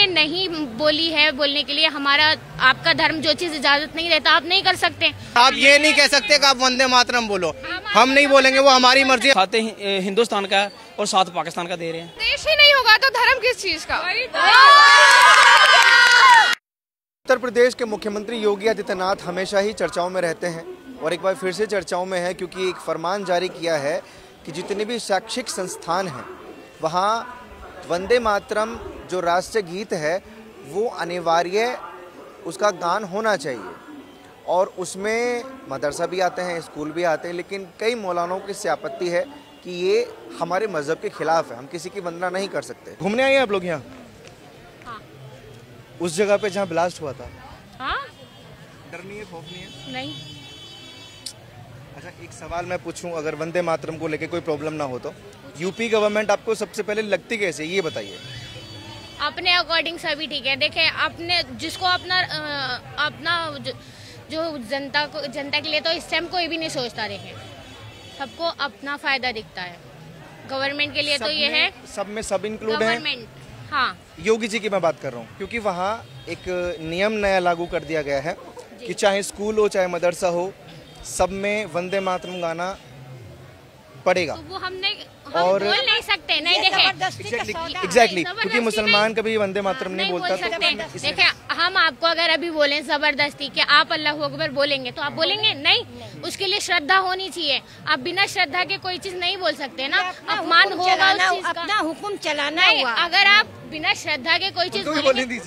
हमें नहीं बोली है बोलने के लिए, हमारा आपका धर्म जो चीज इजाजत नहीं देता आप नहीं कर सकते। आप ये नहीं कह सकते कि आप वंदे मातरम बोलो, हम नहीं बोलेंगे, वो हमारी मर्जी। खाते हिंदुस्तान का और साथ पाकिस्तान का दे रहे हैं। देश ही नहीं होगा तो धर्म किस चीज का। उत्तर प्रदेश के मुख्यमंत्री योगी आदित्यनाथ हमेशा ही चर्चाओं में रहते हैं और एक बार फिर से चर्चाओं में है, क्योंकि एक फरमान जारी किया है कि जितने भी शैक्षिक संस्थान हैं वहाँ वंदे मातरम जो राष्ट्रीय गीत है वो अनिवार्य उसका गान होना चाहिए। और उसमें मदरसा भी आते हैं, स्कूल भी आते हैं, लेकिन कई मौलानाओं की इससे आपत्ति है कि ये हमारे मजहब के खिलाफ है, हम किसी की वंदना नहीं कर सकते। घूमने आए हैं आप लोग यहाँ? हाँ। उस जगह पे जहाँ ब्लास्ट हुआ था? हाँ? डर नहीं है, खौफ नहीं है? नहीं। अच्छा, एक सवाल मैं पूछूं, अगर वंदे मातरम को लेके कोई प्रॉब्लम ना हो तो यूपी गवर्नमेंट आपको सबसे पहले लगती कैसे, ये बताइए। अपने अकॉर्डिंग सभी ठीक है। देखें, अपने जिसको अपना जो जनता के लिए तो इस टाइम कोई भी नहीं सोचता। देखें, सबको अपना फायदा दिखता है। गवर्नमेंट के लिए तो ये है, सब में सब इंक्लूड है। गवर्नमेंट, हाँ, योगी जी की मैं बात कर रहा हूँ, क्योंकि वहाँ एक नियम नया लागू कर दिया गया है कि चाहे स्कूल हो चाहे मदरसा हो, सब में वंदे मातरम गाना पड़ेगा। तो वो हम और बोल नहीं सकते। नहीं, देखें एग्जैक्टली, क्योंकि मुसलमान कभी वंदे मातरम नहीं बोलता। बोल सकते। देखें, हम आपको अगर अभी बोलें जबरदस्ती कि आप अल्लाह अकबर बोलेंगे तो आप बोलेंगे नहीं, उसके लिए श्रद्धा होनी चाहिए। आप बिना श्रद्धा के कोई चीज नहीं बोल सकते ना, अपमान होगा उस चीज का। अपना हुक्म चलाना हुआ। अगर आप बिना श्रद्धा के कोई चीज बोलेंगे,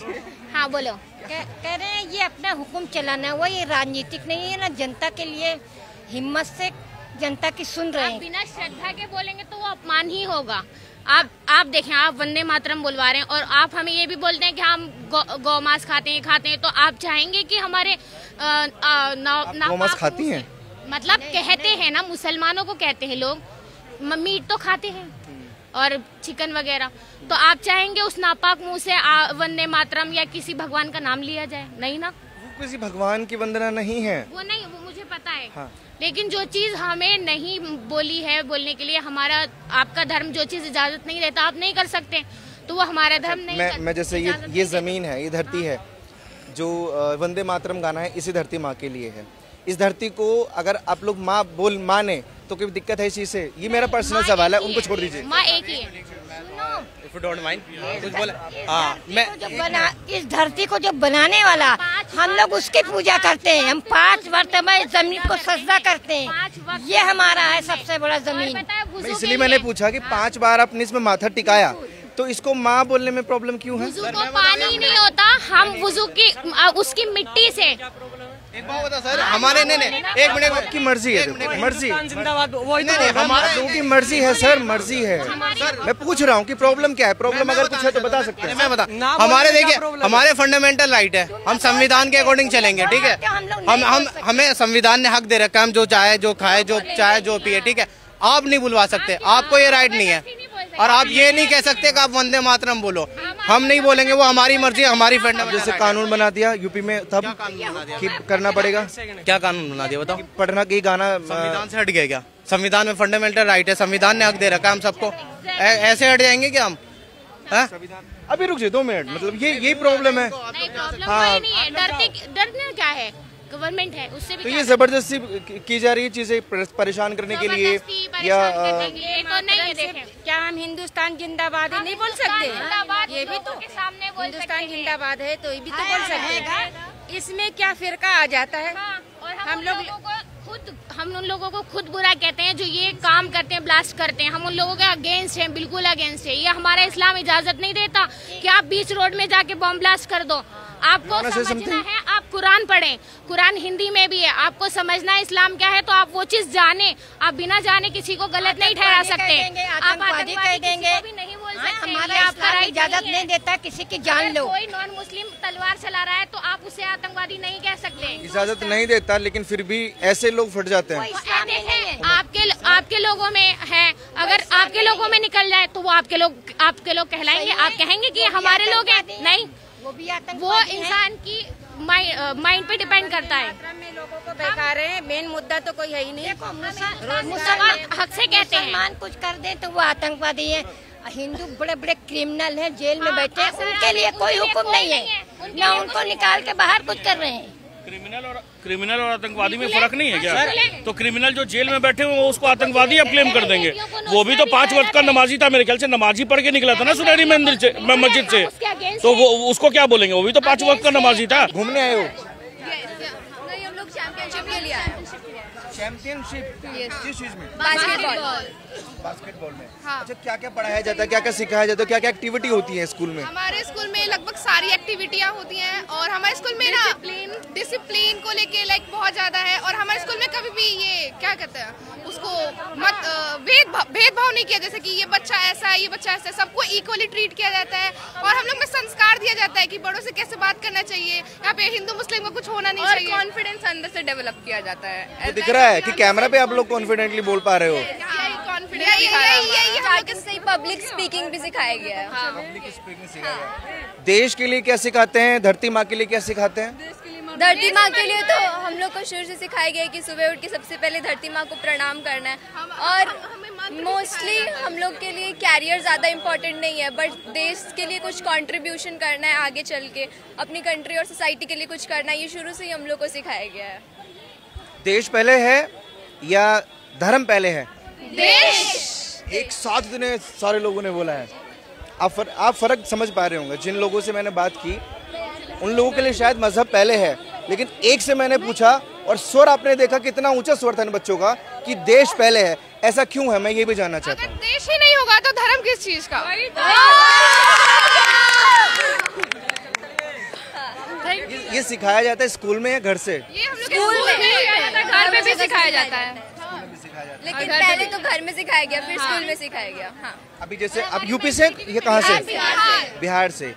हाँ बोलो। कह रहे हैं ये अपना हुक्म चलाना हुआ, ये राजनीतिक नहीं है ना, जनता के लिए हिम्मत से जनता की सुन रहे हैं। बिना श्रद्धा के बोलेंगे तो वो अपमान ही होगा। आप देखें, आप वंदे मातरम बुलवा रहे हैं और आप हमें ये भी बोलते हैं कि हम गौ मांस खाते हैं, तो आप चाहेंगे कि हमारे गौ मांस खाती हैं? मतलब कहते हैं ना, मुसलमानों को कहते हैं लोग, मीट तो खाते हैं और चिकन वगैरह, तो आप चाहेंगे उस नापाक मुंह से वंदे मातरम या किसी भगवान का नाम लिया जाए? नहीं ना, वो किसी भगवान की वंदना नहीं है। वो नहीं, वो मुझे पता है। हाँ। लेकिन जो चीज हमें नहीं बोली है बोलने के लिए, हमारा आपका धर्म जो चीज इजाजत नहीं देता आप नहीं कर सकते, तो वो हमारा धर्म नहीं। मैं जैसे ये जमीन है, ये धरती है, जो वंदे मातरम गाना है इसी धरती माँ के लिए है। इस धरती को अगर आप लोग माँ माने तो कोई दिक्कत है इस चीज से? ये मेरा पर्सनल सवाल है, उनको छोड़ दीजिए। माँ एक ही है। If you don't mind, कुछ बोले? हाँ, मैं इस धरती को जो बनाने वाला, हम लोग उसकी पूजा करते हैं। हम 5 मरतबा इस जमीन को सजदा करते हैं। ये हमारा है सबसे बड़ा जमीन। इसलिए मैंने पूछा कि 5 बार आपने इसमें माथा टिकाया, तो इसको माँ बोलने में प्रॉब्लम क्यों है? वुजू को पानी नहीं होता, हम वुजू की उसकी मिट्टी से। एक बात बता सर, हमारे नहीं, एक मिनट, आपकी मर्जी है, मर्जी जिंदाबाद, वही तो हमारा लोगों की मर्जी है सर, मर्जी है। मैं पूछ रहा हूँ कि प्रॉब्लम क्या है? प्रॉब्लम अगर कुछ है तो बता सकते हैं। मैं बता, हमारे देखिए, हमारे फंडामेंटल राइट है, हम संविधान के अकॉर्डिंग चलेंगे, ठीक है? हमें संविधान ने हक दे रखा है, हम जो चाहे जो खाए, जो चाहे जो पिए, ठीक है? आप नहीं बुलवा सकते, आपको ये राइट नहीं है। और आप ये नहीं कह सकते कि आप वंदे मातरम बोलो, हम नहीं बोलेंगे, वो हमारी मर्जी है, हमारी फंडामेंटल। जैसे कानून बना दिया यूपी में, तब कि करना पड़ेगा। क्या कानून बना दिया बताओ? पढ़ना की गाना संविधान से हट गया क्या? संविधान में फंडामेंटल राइट है, संविधान ने हक दे रखा है हम सबको, ऐसे हट जाएंगे क्या हम? अभी रुक जाए 2 मिनट, मतलब यही प्रॉब्लम है। नहीं, प्रॉब्लम कोई नहीं है। डरना क्या है, गवर्नमेंट है, उससे भी तो ये जबरदस्ती की जा रही है चीजें परेशान करने के लिए, या तो नहीं है। देखें, क्या हम हिंदुस्तान जिंदाबाद नहीं बोल सकते? ये भी तो सामने बोल हिंदुस्तान जिंदाबाद है तो ये भी तो बोल सकते हैं। इसमें क्या फिरका आ जाता है? और हम उन लोगों को खुद बुरा कहते हैं जो ये काम करते हैं, ब्लास्ट करते हैं। हम उन लोगों के अगेंस्ट हैं, बिल्कुल अगेंस्ट है। ये हमारा इस्लाम इजाजत नहीं देता कि आप बीच रोड में जाके बम ब्लास्ट कर दो। आपको समझना है, आप कुरान पढ़ें, कुरान हिंदी में भी है। आपको समझना है इस्लाम क्या है, तो आप वो चीज जाने। आप बिना जाने किसी को गलत नहीं ठहरा सकते। आप आतंकवादी कह देंगे, नहीं बोल सकते। हमारा आपका इजाजत नहीं देता किसी की जान लो। कोई नॉन मुस्लिम तलवार चला रहा है तो आप उसे आतंकवादी नहीं कह सकते। इजाजत नहीं देता, लेकिन फिर भी ऐसे लोग फट जाते हैं। आपके लोगों में है, अगर आपके लोगों में निकल जाए तो वो आपके लोग कहलाएंगे। आप कहेंगे कि हमारे लोग हैं? नहीं, वो इंसान की माइंड पे डिपेंड करता है। में लोगों को बेकार है, मेन मुद्दा तो कोई है ही नहीं। मुसलमान हक से कहते हैं, कुछ कर दे तो वो आतंकवादी है। हिंदू बड़े बड़े क्रिमिनल हैं, जेल में बैठे हैं, उनके लिए कोई हुक्म नहीं है, ना उनको निकाल के बाहर कुछ कर रहे हैं। क्रिमिनल और आतंकवादी में फर्क नहीं है क्या? तो क्रिमिनल जो जेल में बैठे हुए उसको आतंकवादी अब क्लेम कर देंगे। वो भी तो 5 वक्त का नमाजी था, मेरे ख्याल से नमाजी पढ़ के निकला था ना सुनहरी मंदिर से, मस्जिद से, तो वो उसको क्या बोलेंगे? वो भी तो 5 वक्त का नमाजी था। घूमने आए हो? नहीं, हम लोग चैंपियनशिप के लिए आए हैं। चैंपियनशिप किस चीज में? बास्केटबॉल में। हाँ। अच्छा, क्या क्या पढ़ाया जाता है, क्या क्या सिखाया जाता है, क्या क्या एक्टिविटी होती है स्कूल में? हमारे स्कूल में लगभग सारी एक्टिविटियाँ होती हैं और हमारे स्कूल में ना डिसिप्लिन को लेके बहुत ज्यादा है। और हमारे स्कूल में कभी भी ये क्या कहते हैं उसको भेदभाव नहीं किया, जैसे कि ये बच्चा ऐसा है, ये बच्चा ऐसा है, सबको इक्वली ट्रीट किया जाता है। और हम लोग में संस्कार दिया जाता है कि बड़ों से कैसे बात करना चाहिए, यहाँ पे हिंदू मुस्लिम का कुछ होना नहीं चाहिए। कॉन्फिडेंस अंदर से डेवलप किया जाता है। तो दिख रहा है कि कैमरा पे आप लोग कॉन्फिडेंटली बोल पा रहे हो। पब्लिक स्पीकिंग भी सिखाया गया है। पब्लिक स्पीकिंग सिखाया गया। देश के लिए क्या सिखाते हैं, धरती माँ के लिए क्या सिखाते हैं? धरती माँ के लिए तो हम लोग को शुरू से सिखाया गया है कि सुबह उठ के सबसे पहले धरती माँ को प्रणाम करना है। और मोस्टली हम लोग के लिए कैरियर ज़्यादा इम्पोर्टेंट नहीं है, बट देश के लिए कुछ कंट्रीब्यूशन करना है, आगे चल के अपनी कंट्री और सोसाइटी के लिए कुछ करना है, ये शुरू से ही हम लोग को सिखाया गया है। देश पहले है या धर्म पहले है? देश। एक साथ इतने सारे लोगों ने बोला है। आप फर्क समझ पा रहे होंगे। जिन लोगों से मैंने बात की उन लोगों के लिए शायद मजहब पहले है, लेकिन एक से मैंने पूछा और स्वर आपने देखा कितना ऊंचा स्वर था इन बच्चों का कि देश पहले है। ऐसा क्यों है, मैं ये भी जानना चाहता हूँ। देश ही नहीं होगा तो धर्म किस चीज का? ये सिखाया जाता है स्कूल में या घर से? ये हम लोग स्कूल में, घर में भी सिखाया जाता है। लेकिन पहले तो घर में सिखाया गया, फिर स्कूल में सिखाया गया। हाँ। अभी जैसे अब यूपी से, ये कहाँ से? बिहार से।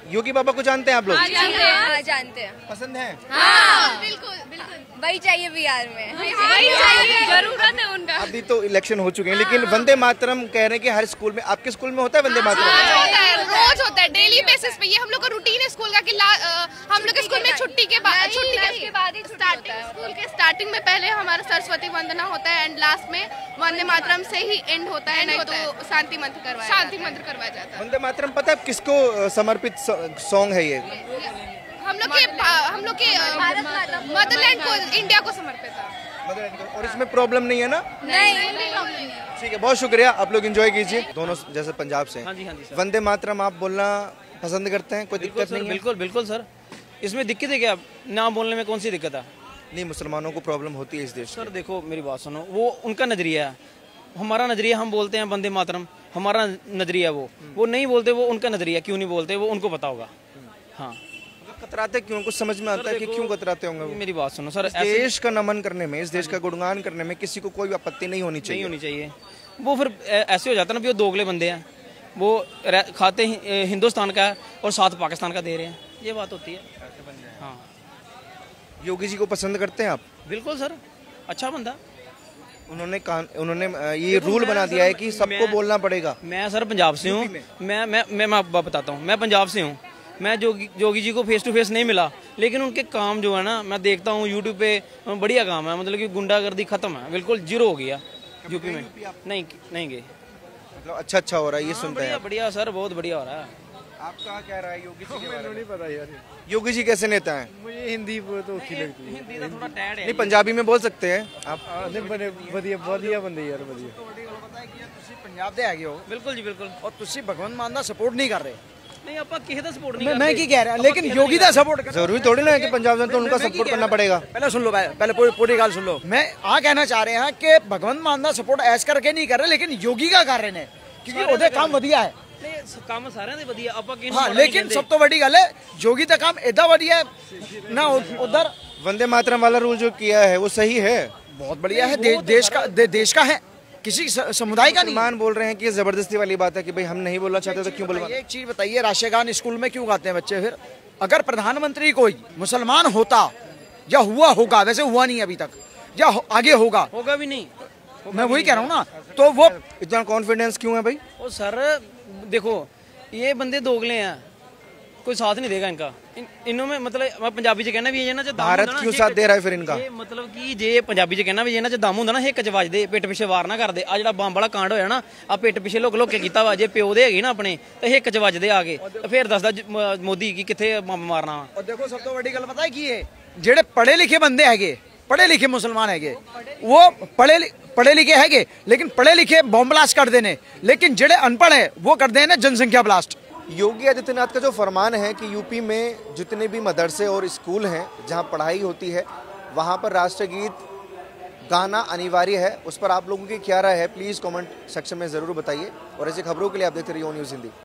योगी बाबा को जानते हैं आप लोग? हाँ, जानते हैं। पसंद है? हाँ, बिल्कुल बिल्कुल, वही चाहिए बिहार में, वही चाहिए, जरूरत है उनका। अभी तो इलेक्शन हो चुके हैं, लेकिन वंदे मातरम कह रहे हैं कि हर स्कूल में। आपके स्कूल में होता है वंदे मातरम? रोज होता है, डेली बेसिस पे। ये हम लोग का रूटीन है स्कूल का कि हम लोग के स्कूल में छुट्टी के बाद ही स्कूल के स्टार्टिंग में पहले हमारा सरस्वती वंदना होता है एंड लास्ट में वंदे मातरम से ही एंड होता है, नहीं तो शांति मंत्र करवाया जाता है। वंदे मातरम पता है किसको समर्पित सॉन्ग है ये? हम लोग के मदरलैंड को, इंडिया को समर्पित है। और इसमें प्रॉब्लम नहीं है ना? नहीं। ठीक है, बहुत शुक्रिया। आप लोग एंजॉय कीजिए। दोनों जैसे पंजाब से। हाँ जी, हाँ जी। वंदे मातरम आप बोलना पसंद करते हैं? कोई दिक्कत नहीं है? बिल्कुल बिल्कुल सर, इसमें दिक्कत है क्या? ना बोलने में कौन सी दिक्कत है? नहीं, मुसलमानों को प्रॉब्लम होती है इस देश सर देखो मेरी बात सुनो, वो उनका नजरिया है, हमारा नजरिया। हम बोलते हैं वंदे मातरम, हमारा नजरिया वो नहीं बोलते, वो उनका नजरिया। क्यों नहीं बोलते वो उनको पता होगा। हाँ, कतराते क्यों? कुछ समझ में आता है कि क्यों कतराते होंगे वो? मेरी बात सुनो सर, देश का नमन करने में, इस देश का गुणगान करने में किसी को कोई आपत्ति नहीं होनी चाहिए। वो फिर ऐसे हो जाता ना, वो दोगले बंदे हैं, वो खाते हिंदुस्तान का और साथ पाकिस्तान का दे रहे हैं, ये बात होती है। हाँ। योगी जी को पसंद करते हैं आप? बिल्कुल सर, अच्छा बंदा। उन्होंने ये रूल बना दिया है कि सबको बोलना पड़ेगा। मैं सर पंजाब से हूँ, मैं आपको बताता हूँ, मैं पंजाब से हूँ। मैं जोगी जी को फेस टू फेस नहीं मिला, लेकिन उनके काम जो है ना, मैं देखता हूँ यूट्यूब पे, बढ़िया काम है। मतलब कि गुंडागर्दी खत्म है, बिल्कुल जीरो हो गया यूपी में। नहीं गए। मतलब अच्छा हो रहा है, ये सुनते हैं। बढ़िया सर, बहुत बढ़िया हो रहा है। आपका क्या रहा है योगी जी के बारे में? नहीं पता यार, योगी जी कैसे नेता हैं? मुझे हिंदी तो अच्छी लगती है। हिंदी का थोड़ा टैड है। नहीं, पंजाबी में बोल सकते हैं आप। ਵਧੀਆ ਬੰਦੇ ਯਾਰ, ਵਧੀਆ। ਪਤਾ ਕੀ ਹੈ, ਤੁਸੀਂ ਪੰਜਾਬ ਦੇ ਹੈਗੇ ਹੋ। ਬਿਲਕੁਲ ਜੀ, ਬਿਲਕੁਲ। ਔਰ ਤੁਸੀਂ ਭਗਵੰਤ ਮਾਨ ਦਾ ਸਪੋਰਟ ਨਹੀਂ ਕਰ ਰਹੇ। नहीं, आप किसी का सपोर्ट नहीं करते। मैं की कह रहा, लेकिन योगी का सपोर्ट कर। जरूरी थोड़ी ना है कि पंजाब में तो उनका सपोर्ट करना पड़ेगा। पहले सुन लो, पहले पूरी गल सुन लो। मैं आ कहना चाह रहे हैं कि भगवंत मान का सपोर्ट ऐस करके नहीं कर रहे, लेकिन योगी का कर रहे हैं, क्योंकि ਉਹਦੇ ਕੰਮ ਵਧੀਆ ਹੈ। ਕੰਮ ਸਾਰਿਆਂ ਦੇ ਵਧੀਆ, ਆਪਾਂ ਕਿਹਨੂੰ हाँ, लेकिन सब तो बड़ी गल है, योगी का काम इतना बढ़िया है ना। उधर वंदे मातरम वाला रूल जो किया है वो सही है, बहुत बढ़िया है। देश का है, किसी समुदाय का नहीं। मान बोल रहे हैं कि ये जबरदस्ती वाली बात है कि भाई हम नहीं बोलना चाहते तो क्यों बोलवाना? एक चीज बताइए, राष्ट्रीय गान स्कूल में क्यों गाते हैं बच्चे? फिर अगर प्रधानमंत्री कोई मुसलमान होता या हुआ होगा, वैसे हुआ नहीं अभी तक, या आगे होगा भी नहीं, मैं वही कह रहा हूँ ना, तो वो इतना कॉन्फिडेंस क्यों है भाई? ओ सर देखो, ये बंदे दोगले हैं, कोई साथ नहीं देगा इनका। इनों में मतलब मैं पंजाबी च कहना भी ये ना च भारत क्यों साथ दे रहा है फिर इनका? ये मतलब कि जे पंजाबी च कहना भी ये ना च दम ਹੁੰਦਾ ਨਾ ਹਿੱਕ ਚ ਵੱਜਦੇ ਪਿੱਟ ਪਿੱਛੇ ਵਾਰ ਨਾ ਕਰਦੇ। ਆ ਜਿਹੜਾ ਬੰਬ ਵਾਲਾ ਕਾਂਡ ਹੋਇਆ ਨਾ ਆ ਪਿੱਟ ਪਿੱਛੇ ਲੁਕ ਲੁਕ ਕੇ ਕੀਤਾ ਵਾ। ਜੇ ਪਿਓ ਦੇ ਹੈਗੇ ਨਾ ਆਪਣੇ ਤੇ ਹਿੱਕ ਚ ਵੱਜਦੇ ਆ ਕੇ ਤੇ ਫਿਰ ਦੱਸਦਾ ਮੋਦੀ ਕੀ ਕਿੱਥੇ ਬੰਬ ਮਾਰਨਾ ਵਾ। और देखो सब तो बड़ी गल पता है की है, जेड़े पढ़े लिखे बंदे हैगे, पढ़े लिखे मुसलमान हैगे, वो पढ़े लिखे हैगे लेकिन पढ़े लिखे बॉम्ब ब्लास्ट कर देने, लेकिन जेड़े अनपढ़ है वो कर देने जनसंख्या ब्लास्ट। योगी आदित्यनाथ का जो फरमान है कि यूपी में जितने भी मदरसे और स्कूल हैं जहां पढ़ाई होती है वहां पर राष्ट्रगीत गाना अनिवार्य है, उस पर आप लोगों की क्या राय है प्लीज़ कमेंट सेक्शन में ज़रूर बताइए। और ऐसी खबरों के लिए आप देखते रहिए ONE न्यूज़ हिंदी।